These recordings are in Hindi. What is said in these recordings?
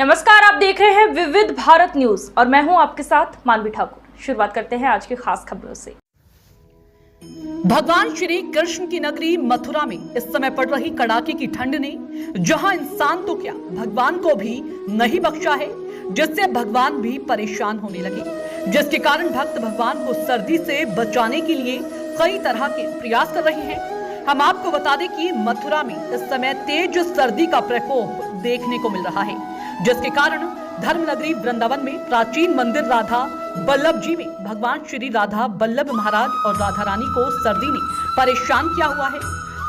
नमस्कार, आप देख रहे हैं विविध भारत न्यूज और मैं हूं आपके साथ मानवी ठाकुर। शुरुआत करते हैं आज की खास खबरों से। भगवान श्री कृष्ण की नगरी मथुरा में इस समय पड़ रही कड़ाके की ठंड ने जहां इंसान तो क्या भगवान को भी नहीं बख्शा है, जिससे भगवान भी परेशान होने लगे, जिसके कारण भक्त भगवान को सर्दी से बचाने के लिए कई तरह के प्रयास कर रहे हैं। हम आपको बता दें कि मथुरा में इस समय तेज सर्दी का प्रकोप देखने को मिल रहा है, जिसके कारण धर्म नगरी वृंदावन में प्राचीन मंदिर राधा बल्लभ जी में भगवान श्री राधा बल्लभ महाराज और राधा रानी को सर्दी ने परेशान किया हुआ है,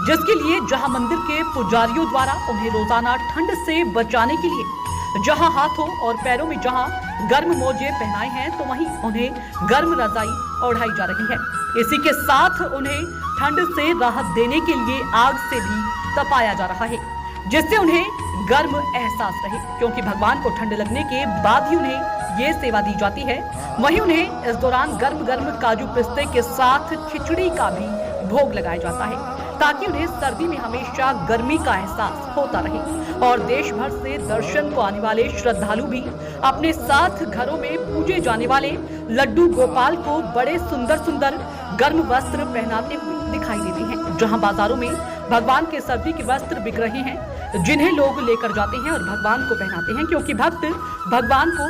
जिसके लिए जहां मंदिर के पुजारियों द्वारा उन्हें रोजाना ठंड से बचाने के लिए जहां हाथों और पैरों में जहां गर्म मोजे पहनाए हैं, तो वहीं उन्हें गर्म रजाई ओढ़ाई जा रही है। इसी के साथ उन्हें ठंड से राहत देने के लिए आग से भी तपाया जा रहा है, जिससे उन्हें गर्म एहसास रहे, क्योंकि भगवान को ठंड लगने के बाद ही उन्हें ये सेवा दी जाती है। वहीं उन्हें इस दौरान गर्म गर्म काजू पिस्ते के साथ खिचड़ी का भी भोग लगाया जाता है, ताकि उन्हें सर्दी में हमेशा गर्मी का एहसास होता रहे। और देश भर से दर्शन को आने वाले श्रद्धालु भी अपने साथ घरों में पूजे जाने वाले लड्डू गोपाल को बड़े सुंदर सुंदर गर्म वस्त्र पहनाते हुए दिखाई देते हैं। जहां बाजारों में भगवान के सर्दी के वस्त्र बिक रहे हैं, जिन्हें लोग लेकर जाते हैं और भगवान को पहनाते हैं, क्योंकि भक्त भगवान को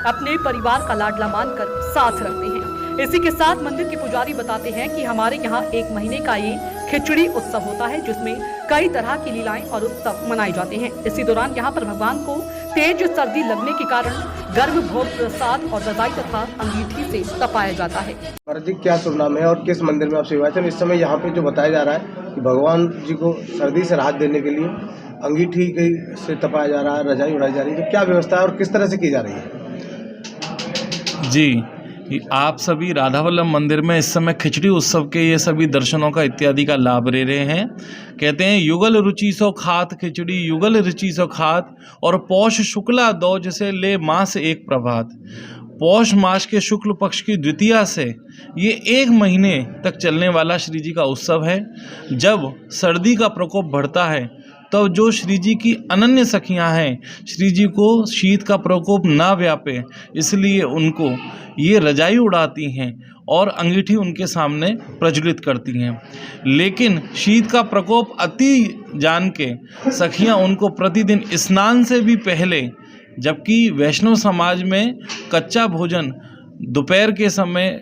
अपने परिवार का लाडला मानकर साथ रखते हैं। इसी के साथ मंदिर के पुजारी बताते हैं कि हमारे यहाँ 1 महीने का ये खिचड़ी उत्सव होता है, जिसमें कई तरह की लीलाएं और उत्सव मनाए जाते हैं। इसी दौरान यहाँ पर भगवान को तेज सर्दी लगने के कारण गर्म भोग प्रसाद और रजाई तथा अंगीठी से तपाया जाता है। जी, क्या शुभ नाम है और किस मंदिर में आप सेवा है? इस समय यहाँ पे जो बताया जा रहा है कि भगवान जी को सर्दी से राहत देने के लिए अंगीठी से तपाया जा रहा है, रजाई उड़ाई जा रही है, तो क्या व्यवस्था है और किस तरह से की जा रही है? जी, आप सभी राधा वल्लभ मंदिर में इस समय खिचड़ी उत्सव के ये सभी दर्शनों का इत्यादि का लाभ ले रहे हैं। कहते हैं युगल रुचि सो खात खिचड़ी, युगल रुचि सो खात, और पौष शुक्ला दो जैसे ले मास एक प्रभात। पौष मास के शुक्ल पक्ष की द्वितीया से ये 1 महीने तक चलने वाला श्री जी का उत्सव है। जब सर्दी का प्रकोप बढ़ता है तो जो श्री जी की अनन्य सखियां हैं, श्री जी को शीत का प्रकोप ना व्यापे, इसलिए उनको ये रजाई उड़ाती हैं और अंगीठी उनके सामने प्रज्वलित करती हैं। लेकिन शीत का प्रकोप अति जान के सखियां उनको प्रतिदिन स्नान से भी पहले, जबकि वैष्णव समाज में कच्चा भोजन दोपहर के समय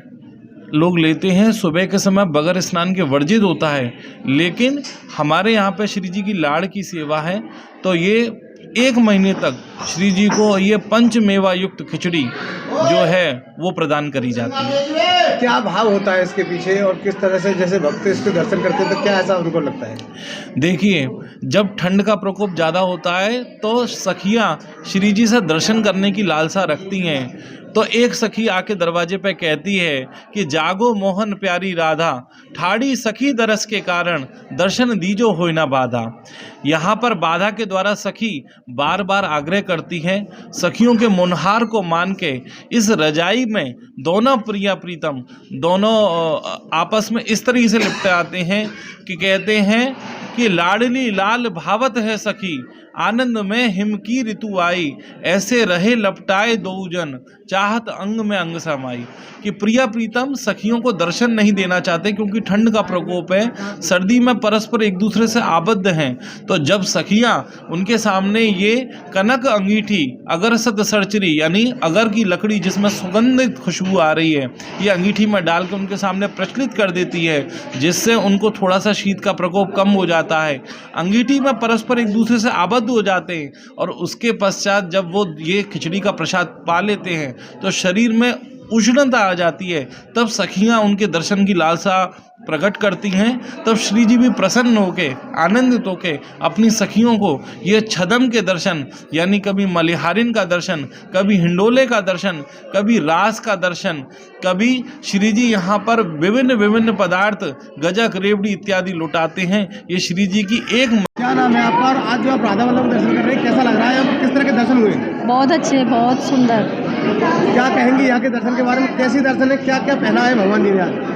लोग लेते हैं, सुबह के समय बगैर स्नान के वर्जित होता है, लेकिन हमारे यहाँ पे श्री जी की लाड़ की सेवा है, तो ये 1 महीने तक श्री जी को ये पंचमेवा युक्त खिचड़ी जो है वो प्रदान करी जाती है। क्या भाव होता है इसके पीछे और किस तरह से जैसे भक्त इसके दर्शन करते हैं तो क्या ऐसा उनको लगता है? देखिए, जब ठंड का प्रकोप ज़्यादा होता है तो सखियाँ श्री जी से दर्शन करने की लालसा रखती हैं। तो एक सखी आके दरवाजे पे कहती है कि जागो मोहन प्यारी राधा, ठाड़ी सखी दरस के कारण दर्शन दीजो होय ना बाधा। यहाँ पर बाधा के द्वारा सखी बार बार आग्रह करती है। सखियों के मुनहार को मान के इस रजाई में दोनों प्रिया प्रीतम दोनों आपस में इस तरीके से लिपटे आते हैं कि कहते हैं कि लाडली लाल भावत है सखी, आनंद में हिम की ऋतु आई, ऐसे रहे लपटाए दो जन, चाहत अंग में अंग समाई। कि प्रिया प्रीतम सखियों को दर्शन नहीं देना चाहते, क्योंकि ठंड का प्रकोप है, सर्दी में परस्पर एक दूसरे से आबद्ध हैं। तो जब सखियां उनके सामने ये कनक अंगीठी अगर सत सरचरी यानी अगर की लकड़ी जिसमें सुगंधित खुशबू आ रही है, ये अंगीठी में डाल के उनके सामने प्रचलित कर देती है, जिससे उनको थोड़ा सा शीत का प्रकोप कम हो जाता है। अंगीठी में परस्पर एक दूसरे से आबद्ध हो जाते हैं और उसके पश्चात जब वो ये खिचड़ी का प्रसाद पा लेते हैं तो शरीर में उष्णता आ जाती है। तब सखियां उनके दर्शन की लालसा प्रकट करती हैं। तब श्री जी भी प्रसन्न होके आनंदित होके अपनी सखियों को ये छदम के दर्शन यानी कभी मलिहारिन का दर्शन, कभी हिंडोले का दर्शन, कभी रास का दर्शन, कभी श्री जी यहाँ पर विभिन्न विभिन्न पदार्थ गजक रेवड़ी इत्यादि लुटाते हैं। ये श्री जी की एक। क्या नाम है आपका और आज जो आप राधा वल्लभ दर्शन कर रहे हैं कैसा लग रहा है और किस तरह के दर्शन हुए? बहुत अच्छे, बहुत सुंदर। क्या कहेंगे यहाँ के दर्शन के बारे में? कैसी दर्शन है, क्या क्या पहना है भगवान जी ने आज?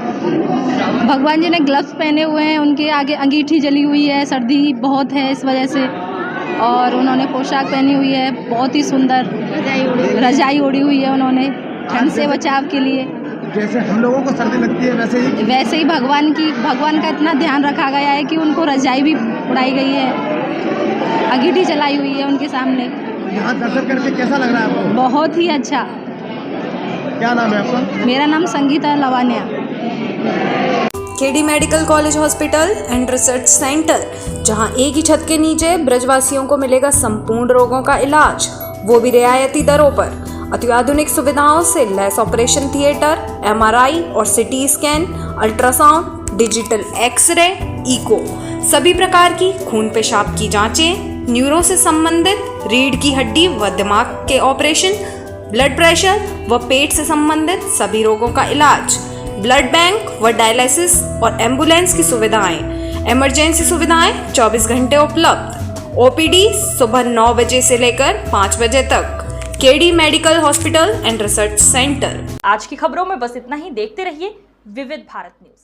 भगवान जी ने ग्लव्स पहने हुए हैं, उनके आगे अंगीठी जली हुई है, सर्दी बहुत है इस वजह से। और उन्होंने पोशाक पहनी हुई है बहुत ही सुंदर, रजाई ओढ़ी हुई है उन्होंने ठंड से बचाव के लिए। जैसे हम लोगों को सर्दी लगती है वैसे ही भगवान का इतना ध्यान रखा गया है कि उनको रजाई भी उड़ाई गई है, अंगीठी जलाई हुई है उनके सामने। यहाँ दर्शन करके कैसा लग रहा है आपको? बहुत ही अच्छा। क्या नाम है आपका? मेरा नाम Sangeeta Lavania. KD medical college hospital and research centre, जहां एक ही छत के नीचे ब्रजवासियों को मिलेगा संपूर्ण रोगों का इलाज, वो भी रियायती दरों पर। अत्याधुनिक सुविधाओं से लैस ऑपरेशन थिएटर, एमआरआई और CT scan, ultrasound, digital x-ray, echo, सभी प्रकार की खून पेशाब की जांचें, न्यूरो से संबंधित, रीढ़ की हड्डी व दिमाग के ऑपरेशन, ब्लड प्रेशर व पेट से संबंधित सभी रोगों का इलाज, ब्लड बैंक व डायलिसिस और एम्बुलेंस की सुविधाएं, इमरजेंसी सुविधाएं 24 घंटे उपलब्ध। ओपीडी सुबह 9 बजे से लेकर 5 बजे तक। KD medical hospital and research centre. आज की खबरों में बस इतना ही। देखते रहिए विविध भारत न्यूज।